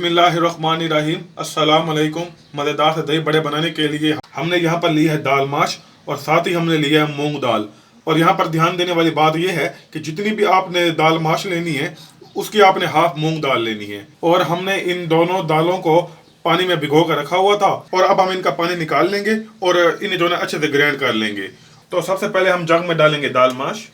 बिस्मिल्लाहिर्रहमानिर्रहीम। अस्सलाम वालेकुम। मज़ेदार से दही बड़े बनाने के लिए हमने यहाँ पर ली है दाल माश और साथ ही हमने लिया है मूंग दाल। और यहाँ पर ध्यान देने वाली बात यह है कि जितनी भी आपने दाल माश लेनी है उसकी आपने हाफ मूंग दाल लेनी है। और हमने इन दोनों दालों को पानी में भिगो कर रखा हुआ था और अब हम इनका पानी निकाल लेंगे और इन्हें जो है अच्छे से ग्राइंड कर लेंगे। तो सबसे पहले हम जग में डालेंगे दाल माश।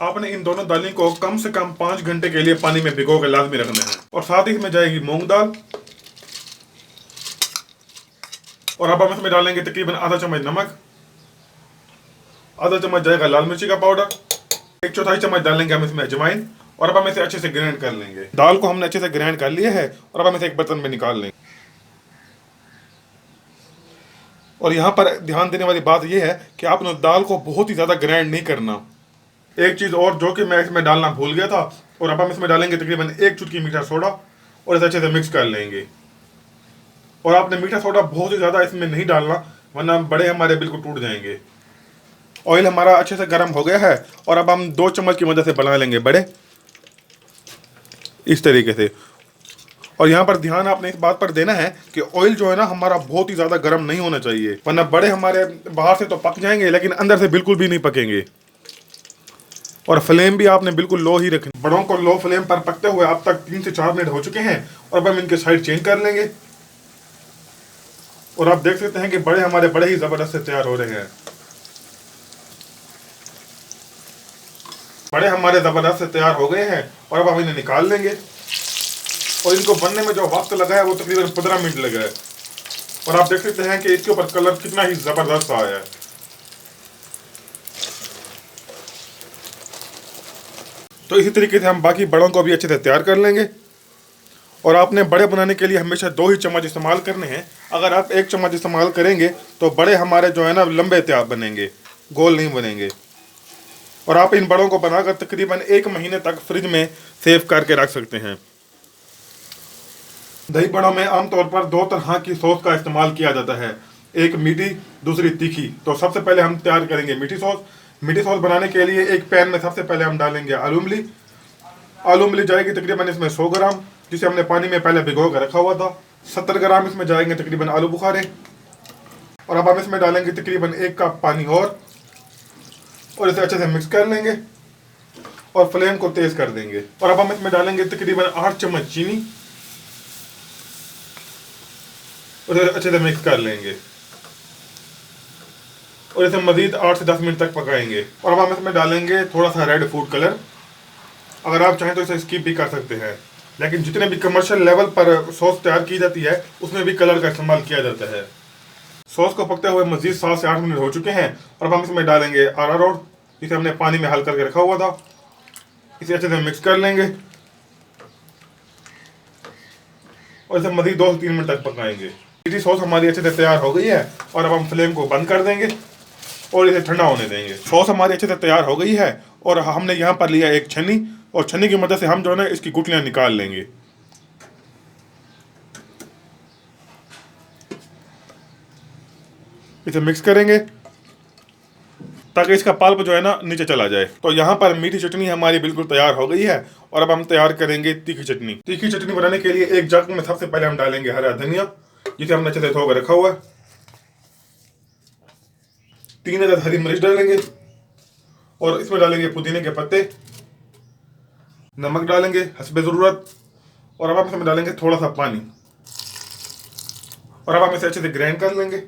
आपने इन दोनों दालों को कम से कम 5 घंटे के लिए पानी में भिगो कर लाजमी रखना है। और साथ ही इसमें जाएगी मूंग दाल। और अब हम इसमें डालेंगे तकरीबन आधा चम्मच नमक, आधा चम्मच जाएगा लाल मिर्ची का पाउडर, 1/4 चम्मच डालेंगे हम इसमें अजवाइन। और अब हम इसे अच्छे से ग्राइंड कर लेंगे। दाल को हमने अच्छे से ग्राइंड कर लिया है और अब हम इसे एक बर्तन में निकाल लेंगे। और यहाँ पर ध्यान देने वाली बात यह है कि आपने दाल को बहुत ही ज्यादा ग्राइंड नहीं करना। एक चीज और जो कि मैं इसमें डालना भूल गया था, और अब हम इसमें डालेंगे तकरीबन 1 चुटकी मीठा सोडा और इसे अच्छे से मिक्स कर लेंगे। और आपने मीठा सोडा बहुत ही ज्यादा इसमें नहीं डालना वरना बड़े हमारे बिल्कुल टूट जाएंगे। ऑयल हमारा अच्छे से गर्म हो गया है और अब हम 2 चम्मच की मदद से बना लेंगे बड़े इस तरीके से। और यहाँ पर ध्यान आपने इस बात पर देना है कि ऑयल जो है ना हमारा बहुत ही ज्यादा गर्म नहीं होना चाहिए वरना बड़े हमारे बाहर से तो पक जाएंगे लेकिन अंदर से बिल्कुल भी नहीं पकेंगे। और फ्लेम भी आपने बिल्कुल लो ही रखनी। बड़ों को लो फ्लेम पर पकते हुए अब तक 3 से 4 मिनट हो चुके हैं और अब हम इनके साइड चेंज कर लेंगे। और आप देख सकते हैं कि बड़े हमारे बड़े ही जबरदस्त से तैयार हो रहे हैं। बड़े हमारे जबरदस्त से तैयार हो गए हैं और अब हम इन्हें निकाल लेंगे। और इनको बनने में जो वक्त लगा है वो तकरीबन 15 मिनट लगा है। और आप देख सकते हैं कि इसके ऊपर कलर कितना ही जबरदस्त आया है। तो इसी तरीके से हम बाकी बड़ों को भी अच्छे से तैयार कर लेंगे। और आपने बड़े बनाने के लिए हमेशा 2 ही चम्मच इस्तेमाल करने हैं। अगर आप 1 चम्मच इस्तेमाल करेंगे तो बड़े हमारे जो है ना लंबे तैयार बनेंगे, गोल नहीं बनेंगे। और आप इन बड़ों को बनाकर तकरीबन 1 महीने तक फ्रिज में सेव करके रख सकते हैं। दही बड़ों में आमतौर पर 2 तरह की सॉस का इस्तेमाल किया जाता है, एक मीठी दूसरी तीखी। तो सबसे पहले हम तैयार करेंगे मीठी सॉस। मीठी सॉस बनाने के लिए एक पैन में सबसे पहले हम डालेंगे आलू इमली। आलू इमली जाएगी तकरीबन इसमें 100 ग्राम, जिसे हमने पानी में पहले भिगो कर रखा हुआ था। 70 ग्राम इसमें जाएंगे तकरीबन आलू बुखारे। और अब हम इसमें डालेंगे तकरीबन 1 कप पानी और इसे अच्छे से मिक्स कर लेंगे और फ्लेम को तेज कर देंगे। और अब हम इसमें डालेंगे तकरीबन 8 चम्मच चीनी और इसे अच्छे से मिक्स कर लेंगे और इसे मजीद 8 से 10 मिनट तक पकाएंगे। और अब हम इसमें डालेंगे थोड़ा सा रेड फूड कलर। अगर आप चाहें तो इसे स्किप भी कर सकते हैं, लेकिन जितने भी कमर्शियल लेवल पर सॉस तैयार की जाती है उसमें भी कलर का इस्तेमाल किया जाता है। सॉस को पकते हुए मजीद 7 से 8 मिनट हो चुके हैं और अब हम इसमें डालेंगे अरारोट, जिसे हमने पानी में हल करके रखा हुआ था। इसे अच्छे से मिक्स कर लेंगे और इसे मजीद 2 से 3 मिनट तक पकाएंगे। मीठी सॉस हमारी अच्छे से तैयार हो गई है और अब हम फ्लेम को बंद कर देंगे और इसे ठंडा होने देंगे। सॉस हमारी अच्छे से तैयार हो गई है और हमने यहाँ पर लिया एक छन्नी और छन्नी की मदद से हम जो है ना इसकी गुठलियाँ निकाल लेंगे। इसे मिक्स करेंगे ताकि इसका पल्प जो है ना नीचे चला जाए। तो यहाँ पर मीठी चटनी हमारी बिल्कुल तैयार हो गई है और अब हम तैयार करेंगे तीखी चटनी। तीखी चटनी बनाने के लिए एक जग में सबसे पहले हम डालेंगे हरा धनिया, जिसे हमने अच्छे से धो कर रखा हुआ है। 3 अदद हरी मिर्च डालेंगे और इसमें डालेंगे पुदीने के पत्ते, नमक डालेंगे हस्बे ज़रूरत और अब हम इसमें डालेंगे थोड़ा सा पानी और अब हम इसे अच्छे से ग्राइंड कर लेंगे।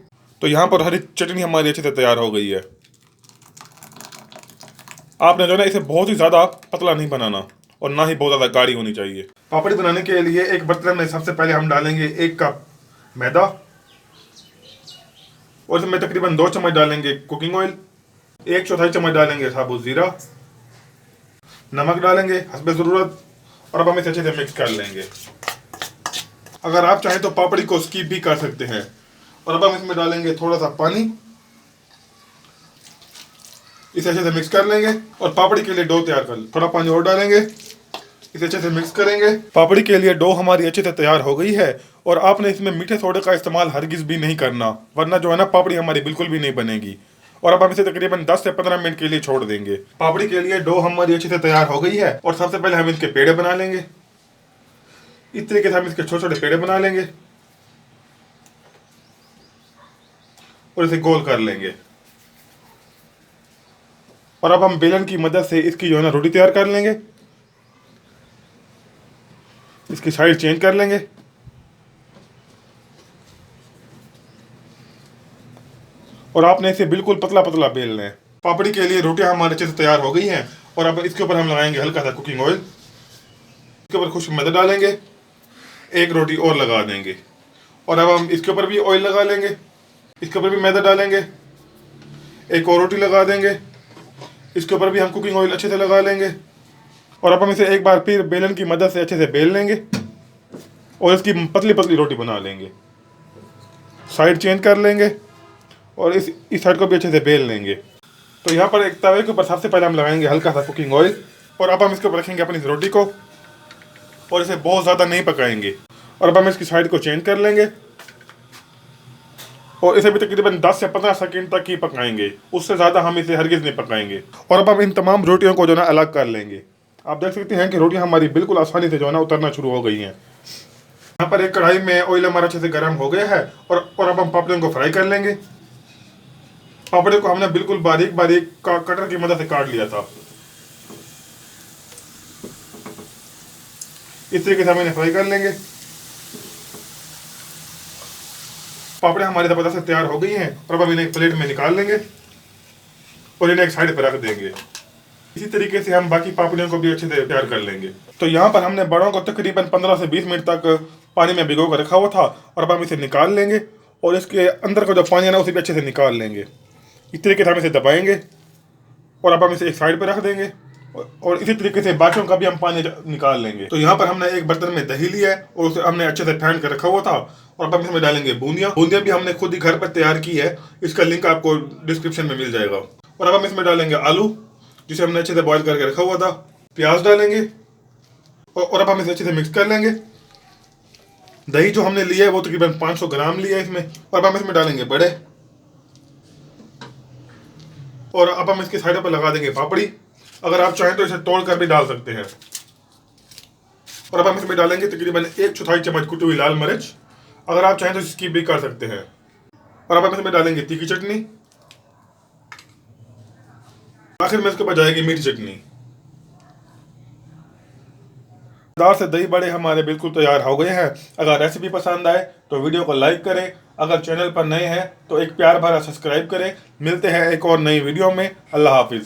तो यहाँ पर हरी चटनी हमारी अच्छे से तैयार हो गई है। आपने जो है इसे बहुत ही ज़्यादा पतला नहीं बनाना और ना ही बहुत ज़्यादा गाढ़ी होनी चाहिए। पापड़ी बनाने के लिए एक बर्तन में सबसे पहले हम डालेंगे 1 कप मैदा और इसमें तकरीबन 2 चम्मच डालेंगे कुकिंग ऑयल, 1/4 चम्मच डालेंगे साबुत जीरा, नमक डालेंगे हस्बे ज़रूरत और अब हम इसे अच्छे से मिक्स कर लेंगे। अगर आप चाहें तो पापड़ी को स्किप भी कर सकते हैं। और अब हम इसमें डालेंगे थोड़ा सा पानी, इसे अच्छे से मिक्स कर लेंगे और पापड़ी के लिए डो तैयार कर लेंगे। थोड़ा पानी और डालेंगे, इसे अच्छे से मिक्स करेंगे। पापड़ी के लिए डो हमारी अच्छे से तैयार हो गई है और आपने इसमें मीठे सोडे का इस्तेमाल हरगिज भी नहीं करना वरना जो है ना पापड़ी हमारी बिल्कुल भी नहीं बनेगी। और अब हम इसे तकरीबन 10 से 15 मिनट के लिए छोड़ देंगे। पापड़ी के लिए डो हमारी अच्छे से तैयार हो गई है और सबसे पहले हम इसके पेड़े बना लेंगे। इस तरीके से हम इसके छोटे छोटे पेड़े बना लेंगे और इसे गोल कर लेंगे। और अब हम बेलन की मदद से इसकी जो है ना रोटी तैयार कर लेंगे। इसकी साइड चेंज कर लेंगे और आपने इसे बिल्कुल पतला पतला बेलना है। पापड़ी के लिए रोटियां हमारे अच्छे से तैयार हो गई हैं और अब इसके ऊपर हम लगाएंगे हल्का सा कुकिंग ऑयल। इसके ऊपर खुश्क मैदा डालेंगे, एक रोटी और लगा देंगे और अब हम इसके ऊपर भी ऑयल लगा लेंगे, इसके ऊपर भी मैदा डालेंगे, एक और रोटी लगा देंगे, इसके ऊपर भी हम कुकिंग ऑयल अच्छे से लगा लेंगे और अब हम इसे एक बार फिर बेलन की मदद से अच्छे से बेल लेंगे और इसकी पतली पतली रोटी बना लेंगे। साइड चेंज कर लेंगे और इस साइड को भी अच्छे से बेल लेंगे। तो यहाँ पर एक तवे के ऊपर सबसे पहले हम लगाएंगे हल्का सा कुकिंग ऑयल और अब हम इसके ऊपर रखेंगे अपनी इस रोटी को और इसे बहुत ज़्यादा नहीं पकाएंगे। और अब हम इसकी साइड को चेंज कर लेंगे और इसे भी तकरीबन 10 से 15 सेकंड तक ही पकाएंगे, उससे ज़्यादा हम इसे हरगिज़ नहीं पकाएंगे। और अब हम इन तमाम रोटियों को जो है ना अलग कर लेंगे। आप देख सकते हैं कि रोटियां हमारी बिल्कुल आसानी से जो है ना उतरना शुरू हो गई हैं। यहाँ पर एक कढ़ाई में ऑयल हमारा अच्छे से गर्म हो गया है और अब हम पापड़ियों को फ्राई कर लेंगे। पापड़े को हमने बिल्कुल बारीक बारीक कटर की मदद से काट लिया था। इस तरीके से हम इन्हें फ्राई कर लेंगे। पापड़े हमारी ज़बरदस्त तैयार हो गई हैं और अब हम इन्हें एक प्लेट में निकाल लेंगे और इन्हें एक साइड पर रख देंगे। इसी तरीके से हम बाकी पापड़ियों को भी अच्छे से तैयार कर लेंगे। तो यहाँ पर हमने बड़ों को तकरीबन 15 से 20 मिनट तक पानी में भिगो कर रखा हुआ था और अब हम इसे निकाल लेंगे और इसके अंदर का जो पानी है ना उसे भी अच्छे से निकाल लेंगे। इस तरीके से हम इसे दबाएंगे और अब हम इसे एक साइड पर रख देंगे और इसी तरीके से बाकियों का भी हम पानी निकाल लेंगे। तो यहाँ पर हमने एक बर्तन में दही लिया है और उसे हमने अच्छे से फेंट कर रखा हुआ था और अब हम इसमें डालेंगे बूंदियाँ। बूंदियाँ भी हमने खुद ही घर पर तैयार की है, इसका लिंक आपको डिस्क्रिप्शन में मिल जाएगा। और अब हम इसमें डालेंगे आलू जिसे हमने अच्छे से बॉईल करके रखा हुआ था, प्याज डालेंगे और अब हम इसे अच्छे से मिक्स कर लेंगे। दही जो हमने लिया है वो तकरीबन 500 ग्राम लिया है इसमें और अब हम इसमें डालेंगे बड़े और अब हम इसकी साइडों पर लगा देंगे पापड़ी। अगर आप चाहें तो इसे तोड़ कर भी डाल सकते हैं। और अब हम इसमें डालेंगे तकरीबन 1/4 चम्मच कुटी हुई लाल मिर्च, अगर आप चाहें तो स्किप भी कर सकते हैं। और अब हम इसमें डालेंगे तीखी चटनी, आखिर में इसके बाद जाएगी मीठी चटनी। दाल से दही बड़े हमारे बिल्कुल तैयार हो गए हैं। अगर रेसिपी पसंद आए तो वीडियो को लाइक करें, अगर चैनल पर नए हैं तो एक प्यार भरा सब्सक्राइब करें। मिलते हैं एक और नई वीडियो में। अल्लाह हाफिज़।